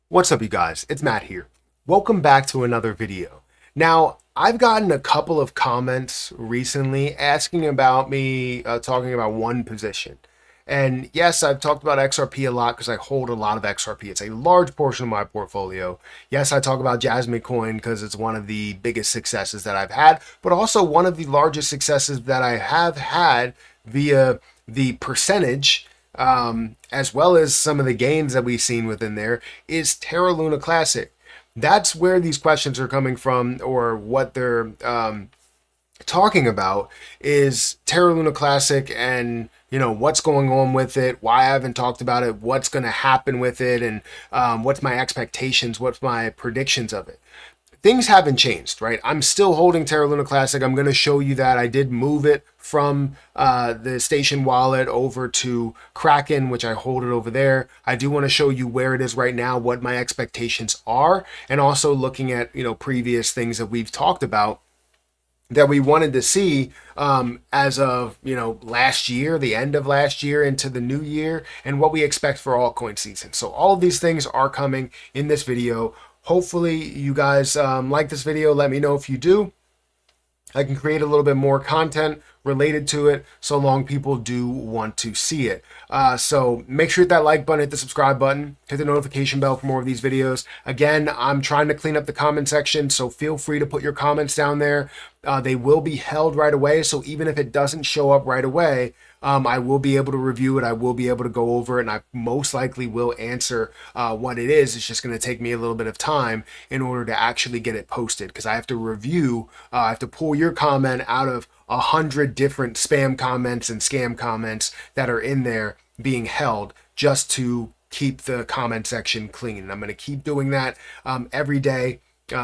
What's up, you guys? It's Matt here. Welcome back to another video. Now, I've gotten a couple of comments recently asking about me talking about one position. And yes, I've talked about XRP a lot because I hold a lot of XRP. It's a large portion of my portfolio. Yes, I talk about Jasmine Coin because it's one of the biggest successes that I've had, but also one of the largest successes that I have had via the percentage, as well as some of the gains that we've seen within there, is Terra Luna Classic. That's where these questions are coming from, or what they're talking about is Terra Luna Classic, and what's going on with it, why I haven't talked about it, what's going to happen with it, and what's my expectations, what's my predictions of it. Things haven't changed, right? I'm still holding Terra Luna Classic. I'm going to show you that I did move it from the station wallet over to Kraken, which I hold it over there. I do want to show you where it is right now, what my expectations are, and also looking at previous things that we've talked about that we wanted to see as of last year, the end of last year into the new year, and what we expect for altcoin season. So all of these things are coming in this video. Hopefully you guys like this video. Let me know if you do. I can create a little bit more content related to it so long people do want to see it. So make sure you hit that like button, hit the subscribe button, hit the notification bell for more of these videos. Again, I'm trying to clean up the comment section, so feel free to put your comments down there. They will be held right away, so even if it doesn't show up right away, I will be able to review it. I will be able to go over it, and I most likely will answer what it is. It's just going to take me a little bit of time in order to actually get it posted, because I have to review, I have to pull your comment out of 100 different spam comments and scam comments that are in there being held, just to keep the comment section clean. And I'm going to keep doing that every day.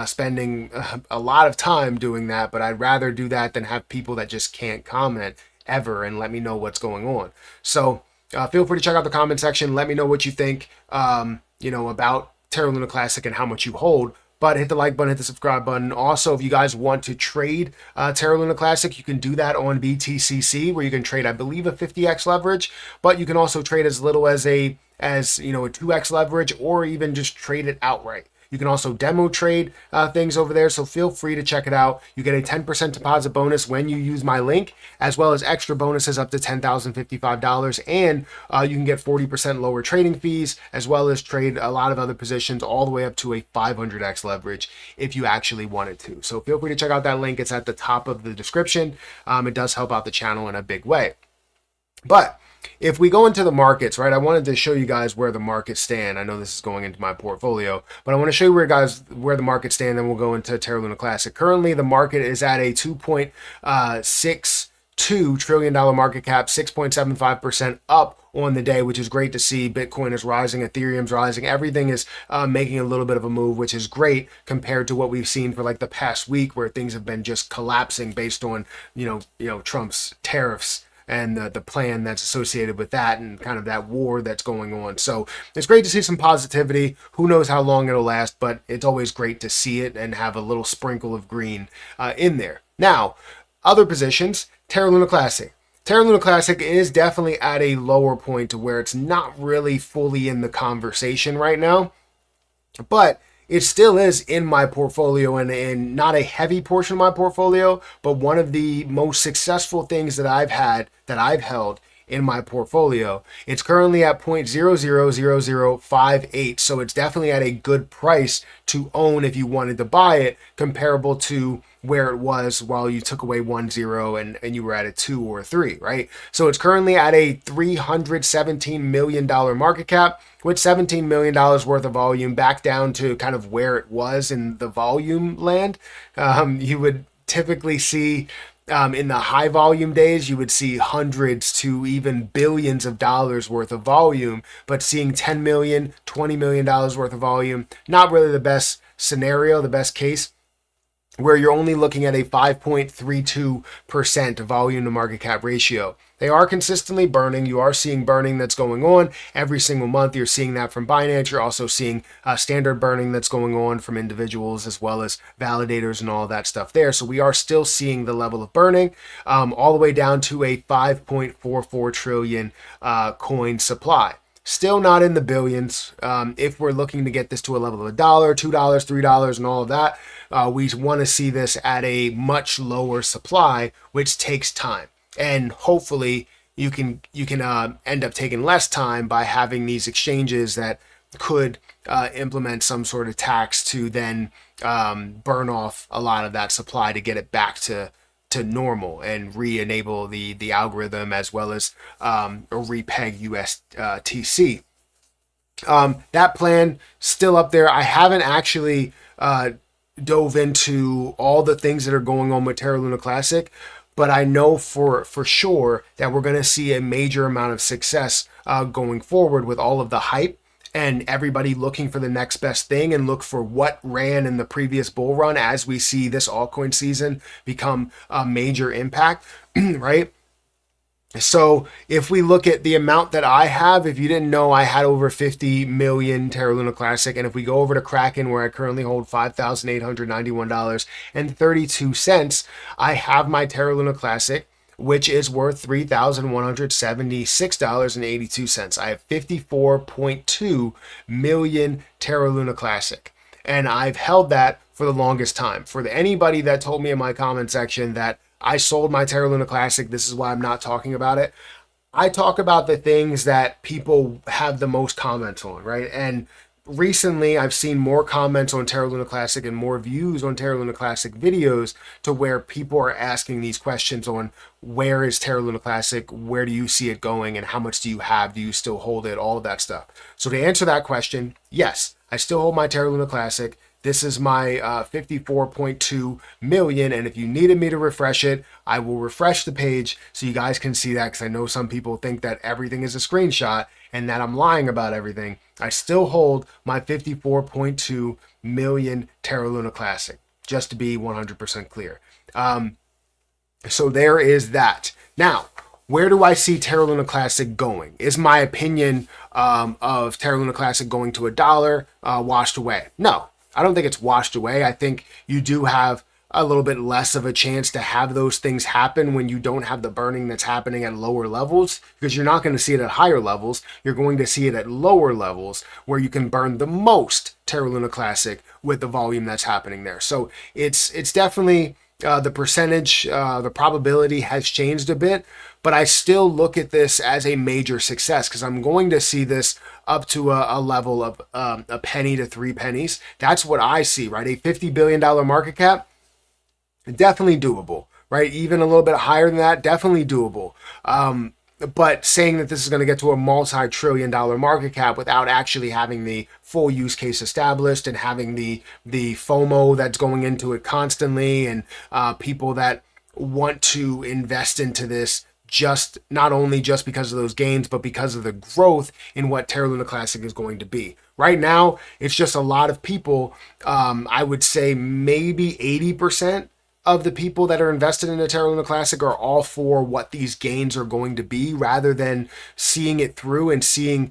Spending a lot of time doing that, but I'd rather do that than have people that just can't comment ever and let me know what's going on. So feel free to check out the comment section. Let me know what you think, about Terra Luna Classic and how much you hold. But hit the like button, hit the subscribe button. Also, if you guys want to trade Terra Luna Classic, you can do that on BTCC, where you can trade, I believe, a 50x leverage. But you can also trade as little as a 2x leverage, or even just trade it outright. You can also demo trade things over there, so feel free to check it out. You get a 10% deposit bonus when you use my link, as well as extra bonuses up to $10,055, and you can get 40% lower trading fees, as well as trade a lot of other positions all the way up to a 500x leverage if you actually wanted to. So feel free to check out that link. It's at the top of the description. It does help out the channel in a big way. But if we go into the markets, right, I wanted to show you guys where the markets stand. I know this is going into my portfolio, but I want to show you where the markets stand, then we'll go into Terra Luna Classic. Currently, the market is at a 2.62 trillion dollar market cap, 6.75% up on the day, which is great to see. Bitcoin is rising, Ethereum's rising, everything is making a little bit of a move, which is great compared to what we've seen for like the past week, where things have been just collapsing based on Trump's tariffs and the plan that's associated with that, and kind of that war that's going on. So it's great to see some positivity. Who knows how long it'll last, but it's always great to see it and have a little sprinkle of green in there. Now, other positions, Terra Luna Classic. Terra Luna Classic is definitely at a lower point to where it's not really fully in the conversation right now, but it still is in my portfolio, and not a heavy portion of my portfolio, but one of the most successful things that I've held in my portfolio. It's currently at 0.000058, so it's definitely at a good price to own if you wanted to buy it, comparable to where it was while you took away 1 0 and you were at a 2 or a 3, right? So it's currently at a $317 million market cap, with $17 million worth of volume, back down to kind of where it was in the volume land. You would typically see, in the high volume days, you would see hundreds to even billions of dollars worth of volume, but seeing $10 million, $20 million worth of volume, not really the best scenario, the best case, where you're only looking at a 5.32% volume to market cap ratio. They are consistently burning. You are seeing burning that's going on every single month. You're seeing that from Binance. You're also seeing standard burning that's going on from individuals, as well as validators and all that stuff there. So we are still seeing the level of burning all the way down to a 5.44 trillion coin supply. Still not in the billions. If we're looking to get this to a level of $1, $2, $3, and all of that, we want to see this at a much lower supply, which takes time. And hopefully, you can end up taking less time by having these exchanges that could implement some sort of tax to then burn off a lot of that supply to get it back to normal and re-enable the algorithm, as well as repeg USTC. That plan still up there. I haven't actually dove into all the things that are going on with Terra Luna Classic, but I know for sure that we're going to see a major amount of success going forward with all of the hype and everybody looking for the next best thing and look for what ran in the previous bull run as we see this altcoin season become a major impact, right? So if we look at the amount that I have, if you didn't know, I had over 50 million Terra Luna Classic. And if we go over to Kraken, where I currently hold $5,891.32, I have my Terra Luna Classic, which is worth $3,176.82. I have 54.2 million Terra Luna Classic. And I've held that for the longest time. For anybody that told me in my comment section that I sold my Terra Luna Classic, this is why I'm not talking about it. I talk about the things that people have the most comments on, right? And recently I've seen more comments on Terra Luna Classic and more views on Terra Luna Classic videos, to where people are asking these questions on where is Terra Luna Classic, where do you see it going, and how much do you have, do you still hold it, all of that stuff. So to answer that question, yes, I still hold my Terra Luna Classic. This is my 54.2 million, and if you needed me to refresh it, I will refresh the page so you guys can see that, because I know some people think that everything is a screenshot and that I'm lying about everything. I still hold my 54.2 million Terra Luna Classic, just to be 100% clear. So there is that. Now, where do I see Terra Luna Classic going? Is my opinion of Terra Luna Classic going to $1 washed away? No. I don't think it's washed away. I think you do have a little bit less of a chance to have those things happen when you don't have the burning that's happening at lower levels, because you're not going to see it at higher levels. You're going to see it at lower levels where you can burn the most Terra Luna Classic with the volume that's happening there. So it's definitely the percentage, the probability has changed a bit, but I still look at this as a major success, because I'm going to see this up to a level of a penny to 3 pennies. That's what I see, right? A $50 billion market cap, definitely doable, right? Even a little bit higher than that, definitely doable. But saying that this is going to get to a multi-trillion-dollar market cap without actually having the full use case established and having the FOMO that's going into it constantly, and people that want to invest into this just not only just because of those gains, but because of the growth in what Terra Luna Classic is going to be. Right now, it's just a lot of people. I would say maybe 80% of the people that are invested in the Terra Luna Classic are all for what these gains are going to be, rather than seeing it through and seeing,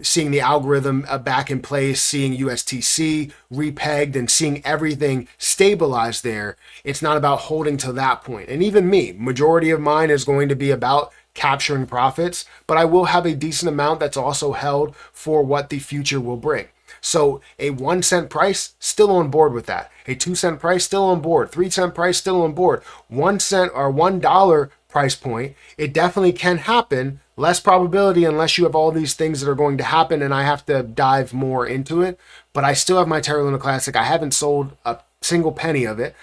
seeing the algorithm back in place, seeing USTC repegged, and seeing everything stabilized there. It's not about holding to that point. And even me, majority of mine is going to be about capturing profits, but I will have a decent amount that's also held for what the future will bring. So a 1 cent price, still on board with that. A 2 cent price, still on board. 3 cent price, still on board. 1 cent or $1 price point, it definitely can happen. Less probability unless you have all these things that are going to happen, and I have to dive more into it. But I still have my Terra Luna Classic. I haven't sold a single penny of it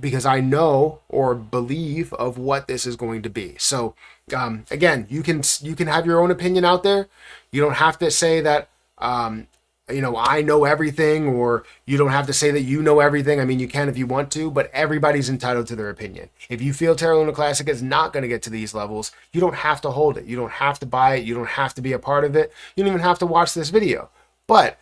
because I know or believe of what this is going to be. So again, you can have your own opinion out there. You don't have to say that I know everything, or you don't have to say that you know everything. I mean, you can if you want to, but everybody's entitled to their opinion. If you feel Terra Luna Classic is not going to get to these levels, you don't have to hold it. You don't have to buy it. You don't have to be a part of it. You don't even have to watch this video. But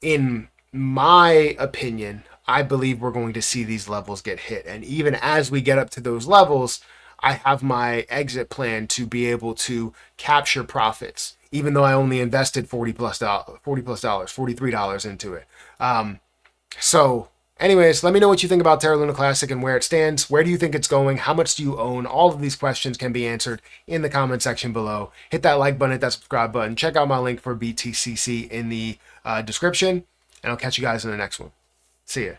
in my opinion, I believe we're going to see these levels get hit. And even as we get up to those levels, I have my exit plan to be able to capture profits, even though I only invested $43 into it. So Anyways, let me know what you think about Terra Luna Classic and where it stands. Where do you think it's going? How much do you own? All of these questions can be answered in the comment section below. Hit that like button, hit that subscribe button. Check out my link for BTCC in the description, and I'll catch you guys in the next one. See ya.